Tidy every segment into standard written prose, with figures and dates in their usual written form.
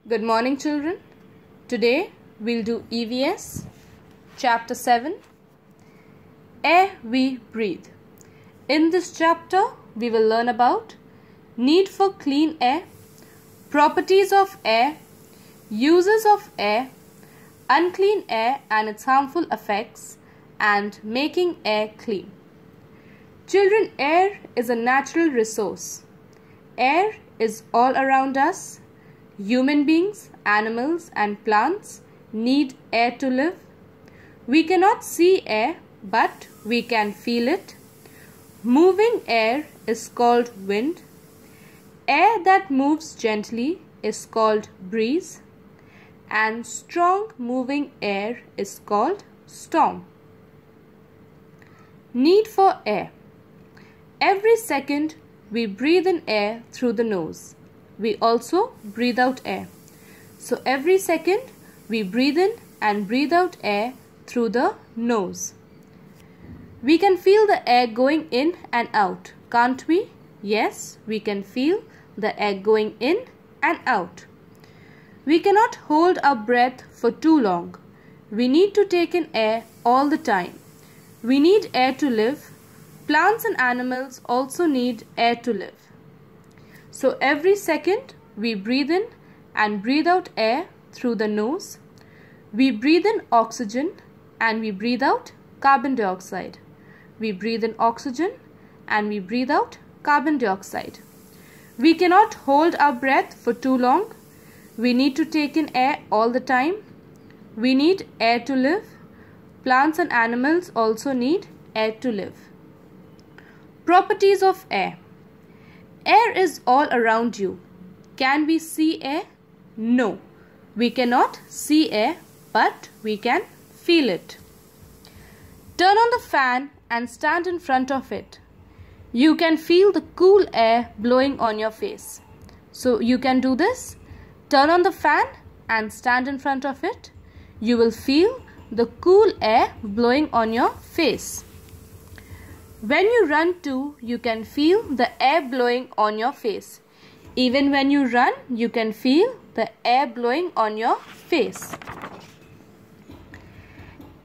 Good morning, children. Today we'll do EVS chapter 7, Air We Breathe. In this chapter we will learn about need for clean air, properties of air, uses of air, unclean air and its harmful effects, and making air clean. Children, air is a natural resource. Air is all around us. Human beings, animals and plants need air to live. We cannot see air, but we can feel it. Moving air is called wind. Air that moves gently is called breeze. And strong moving air is called storm. Need for air. Every second we breathe in air through the nose. We also breathe out air. So every second we breathe in and breathe out air through the nose. We can feel the air going in and out, can't we? Yes, we can feel the air going in and out. We cannot hold our breath for too long. We need to take in air all the time. We need air to live. Plants and animals also need air to live. So every second we breathe in and breathe out air through the nose. We breathe in oxygen and we breathe out carbon dioxide. We breathe in oxygen and we breathe out carbon dioxide. We cannot hold our breath for too long. We need to take in air all the time. We need air to live. Plants and animals also need air to live. Properties of air. Air is all around you. Can we see air? No. We cannot see air, but we can feel it. Turn on the fan and stand in front of it. You can feel the cool air blowing on your face. So you can do this. Turn on the fan and stand in front of it. You will feel the cool air blowing on your face. When you run too, you can feel the air blowing on your face. Even when you run, you can feel the air blowing on your face.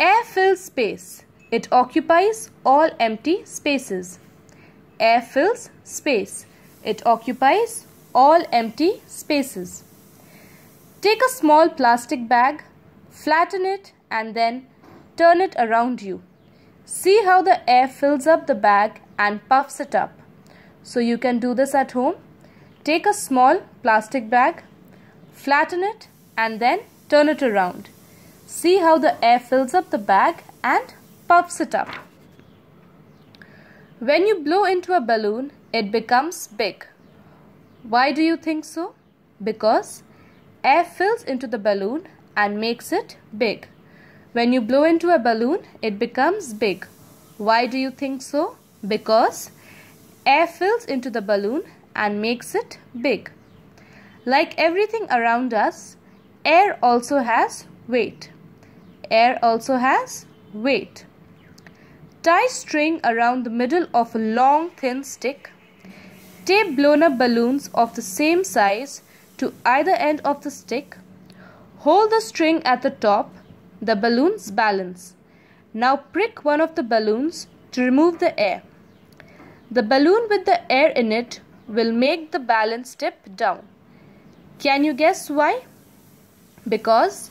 Air fills space. It occupies all empty spaces. Air fills space. It occupies all empty spaces. Take a small plastic bag, flatten it and then turn it around you. See how the air fills up the bag and puffs it up. So you can do this at home. Take a small plastic bag, flatten it and then turn it around. See how the air fills up the bag and puffs it up. When you blow into a balloon, it becomes big. Why do you think so? Because air fills into the balloon and makes it big. When you blow into a balloon, it becomes big. Why do you think so? Because air fills into the balloon and makes it big. Like everything around us, air also has weight. Air also has weight. Tie string around the middle of a long thin stick. Tape blown up balloons of the same size to either end of the stick. Hold the string at the top. The balloons balance. Now prick one of the balloons to remove the air. The balloon with the air in it will make the balance tip down. Can you guess why? Because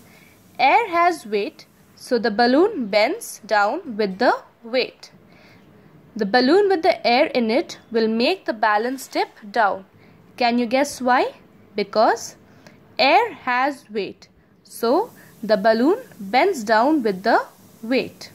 air has weight, so the balloon bends down with the weight. The balloon with the air in it will make the balance tip down. Can you guess why? Because air has weight, so the balloon bends down with the weight.